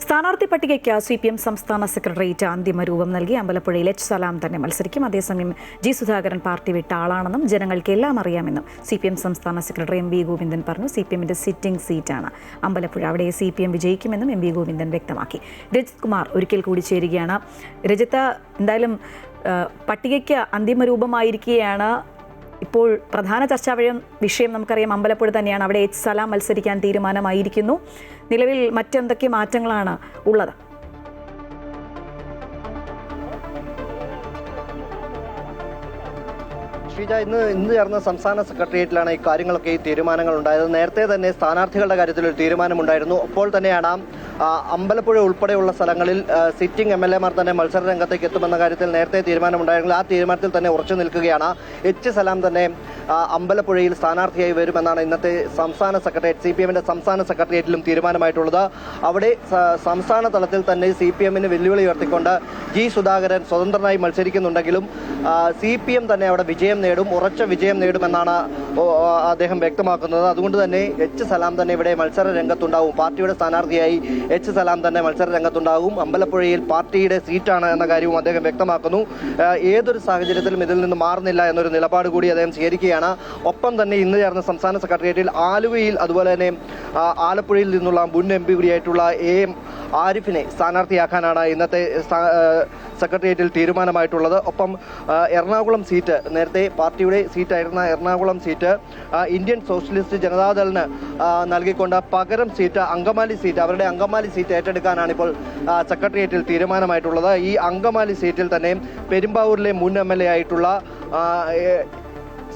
സ്ഥാനാർത്ഥി പട്ടികയ്ക്ക് CPM സംസ്ഥാന സെക്രട്ടേറിയറ്റ് അന്തിമ രൂപം നൽകി. അമ്പലപ്പുഴയിൽ H. സലാം തന്നെ മത്സരിക്കും. അതേസമയം G. സുധാകരൻ പാർട്ടി വിട്ട ആളാണെന്നും ജനങ്ങൾക്ക് എല്ലാം അറിയാമെന്നും CPM സംസ്ഥാന സെക്രട്ടറി MV ഗോവിന്ദൻ പറഞ്ഞു. CPMന്റെ സിറ്റിംഗ് സീറ്റാണ് അമ്പലപ്പുഴ. അവിടെ CPM വിജയിക്കുമെന്നും MV ഗോവിന്ദൻ വ്യക്തമാക്കി. രജിത് കുമാർ ഒരിക്കൽ കൂടി ചേരുകയാണ്. രജിത്ത്, എന്തായാലും പട്ടികയ്ക്ക് അന്തിമ രൂപമായിരിക്കുകയാണ്. ഇപ്പോൾ പ്രധാന ചർച്ചാ വിഷയം നമുക്കറിയാം അമ്പലപ്പുഴ തന്നെയാണ്. അവിടെ H. സലാം മത്സരിക്കാൻ തീരുമാനമായിരിക്കുന്നു. നിലവിൽ മറ്റെന്തൊക്കെ മാറ്റങ്ങളാണ് ഉള്ളത്? ഇന്ന് ചേർന്ന സംസ്ഥാന സെക്രട്ടേറിയറ്റിലാണ് ഈ കാര്യങ്ങളൊക്കെ തീരുമാനങ്ങൾ ഉണ്ടായത്. നേരത്തെ തന്നെ സ്ഥാനാർത്ഥികളുടെ കാര്യത്തിൽ ഒരു തീരുമാനമുണ്ടായിരുന്നു. അപ്പോൾ തന്നെയാണ് അമ്പലപ്പുഴ ഉൾപ്പെടെയുള്ള സ്ഥലങ്ങളിൽ സിറ്റിംഗ് MLA മാർ തന്നെ മത്സര രംഗത്തേക്ക് എത്തുമെന്ന കാര്യത്തിൽ നേരത്തെ തീരുമാനമുണ്ടായിരുന്നു. ആ തീരുമാനത്തിൽ തന്നെ ഉറച്ചു നിൽക്കുകയാണ്. H. സലാം തന്നെ അമ്പലപ്പുഴയിൽ സ്ഥാനാർത്ഥിയായി വരുമെന്നാണ് ഇന്നത്തെ സംസ്ഥാന സെക്രട്ടേറിയറ്റ് CPMന്റെ സംസ്ഥാന സെക്രട്ടേറിയറ്റിലും തീരുമാനമായിട്ടുള്ളത്. അവിടെ സംസ്ഥാന തലത്തിൽ തന്നെ CPMന് വെല്ലുവിളി ഉയർത്തിക്കൊണ്ട് G. സുധാകരൻ സ്വതന്ത്രനായി മത്സരിക്കുന്നുണ്ടെങ്കിലും CPM തന്നെ അവിടെ വിജയം നേടും, ഉറച്ച വിജയം നേടുമെന്നാണ് അദ്ദേഹം വ്യക്തമാക്കുന്നത്. അതുകൊണ്ട് തന്നെ H. സലാം തന്നെ ഇവിടെ മത്സര രംഗത്തുണ്ടാവും. പാർട്ടിയുടെ സ്ഥാനാർത്ഥിയായി H. സലാം തന്നെ മത്സര രംഗത്തുണ്ടാകും. അമ്പലപ്പുഴയിൽ പാർട്ടിയുടെ സീറ്റാണ് എന്ന കാര്യവും അദ്ദേഹം വ്യക്തമാക്കുന്നു. ഏതൊരു സാഹചര്യത്തിലും ഇതിൽ നിന്ന് മാറുന്നില്ല എന്നൊരു നിലപാട് കൂടി അദ്ദേഹം സ്വീകരിക്കുകയാണ്. ഒപ്പം തന്നെ ഇന്ന് ചേർന്ന സംസ്ഥാന സെക്രട്ടേറിയറ്റിൽ ആലുവയിൽ അതുപോലെ തന്നെ ആലപ്പുഴയിൽ നിന്നുള്ള മുൻ MP കൂടിയായിട്ടുള്ള AM ആരിഫിനെ സ്ഥാനാർത്ഥിയാക്കാനാണ് ഇന്നത്തെ സെക്രട്ടേറിയറ്റിൽ തീരുമാനമായിട്ടുള്ളത്. ഒപ്പം എറണാകുളം സീറ്റ്, നേരത്തെ പാർട്ടിയുടെ സീറ്റായിരുന്ന എറണാകുളം സീറ്റ് ഇന്ത്യൻ സോഷ്യലിസ്റ്റ് ജനതാദളിന് നൽകിക്കൊണ്ട് പകരം സീറ്റ് അങ്കമാലി സീറ്റ്, അവരുടെ അങ്കമാലി സീറ്റ് ഏറ്റെടുക്കാനാണ് ഇപ്പോൾ സെക്രട്ടേറിയറ്റിൽ തീരുമാനമായിട്ടുള്ളത്. ഈ അങ്കമാലി സീറ്റിൽ തന്നെ പെരുമ്പാവൂരിലെ മുൻ MLA ആയിട്ടുള്ള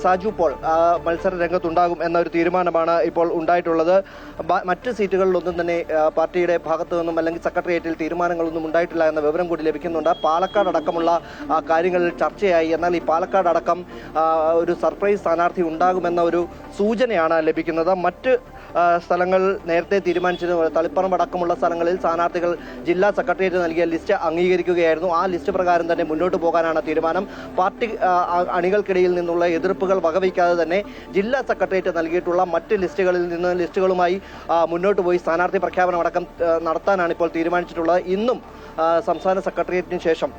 സാജു പോൾ മത്സര രംഗത്തുണ്ടാകും എന്നൊരു തീരുമാനമാണ് ഇപ്പോൾ ഉണ്ടായിട്ടുള്ളത്. മറ്റ് സീറ്റുകളിലൊന്നും തന്നെ പാർട്ടിയുടെ ഭാഗത്തു നിന്നും അല്ലെങ്കിൽ സെക്രട്ടേറിയറ്റിൽ തീരുമാനങ്ങളൊന്നും ഉണ്ടായിട്ടില്ല എന്ന വിവരം കൂടി ലഭിക്കുന്നുണ്ട്. പാലക്കാട് അടക്കമുള്ള കാര്യങ്ങളിൽ ചർച്ചയായി. എന്നാൽ ഈ പാലക്കാട് അടക്കം ഒരു സർപ്രൈസ് സ്ഥാനാർത്ഥി ഉണ്ടാകുമെന്ന ഒരു സൂചനയാണ് ലഭിക്കുന്നത്. മറ്റ് സ്ഥലങ്ങൾ നേരത്തെ തീരുമാനിച്ചത് തളിപ്പറമ്പ് അടക്കമുള്ള സ്ഥലങ്ങളിൽ സ്ഥാനാർത്ഥികൾ ജില്ലാ സെക്രട്ടേറിയറ്റ് നൽകിയ ലിസ്റ്റ് അംഗീകരിക്കുകയായിരുന്നു. ആ ലിസ്റ്റ് പ്രകാരം തന്നെ മുന്നോട്ട് പോകാനാണ് തീരുമാനം. പാർട്ടി അണികൾക്കിടയിൽ നിന്നുള്ള എതിർപ്പുകൾ വകവയ്ക്കാതെ തന്നെ ജില്ലാ സെക്രട്ടേറിയറ്റ് നൽകിയിട്ടുള്ള മറ്റ് ലിസ്റ്റുകളുമായി മുന്നോട്ട് പോയി സ്ഥാനാർത്ഥി പ്രഖ്യാപനം അടക്കം നടത്താനാണ് ഇപ്പോൾ തീരുമാനിച്ചിട്ടുള്ളത്. ഇന്നും സംസ്ഥാന സെക്രട്ടേറിയറ്റിന് ശേഷം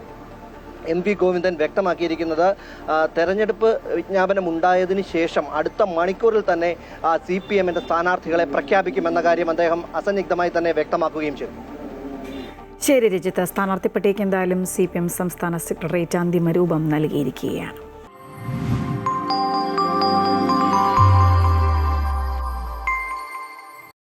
MV ഗോവിന്ദൻ വ്യക്തമാക്കിയിരിക്കുന്നത് തെരഞ്ഞെടുപ്പ് വിജ്ഞാപനം ഉണ്ടായതിനു ശേഷം അടുത്ത മണിക്കൂറിൽ തന്നെ CPMന്റെ സ്ഥാനാർത്ഥികളെ പ്രഖ്യാപിക്കുമെന്ന കാര്യം അദ്ദേഹം അസന്നിഗ്ധമായി തന്നെ വ്യക്തമാക്കുകയും ചെയ്തു. ശരി രജിത്ത്, സ്ഥാനാർത്ഥി പട്ടികയ്ക്ക് എന്തായാലും CPM സംസ്ഥാന സെക്രട്ടേറിയറ്റ് അന്തിമ രൂപം നൽകിയിരിക്കുകയാണ്.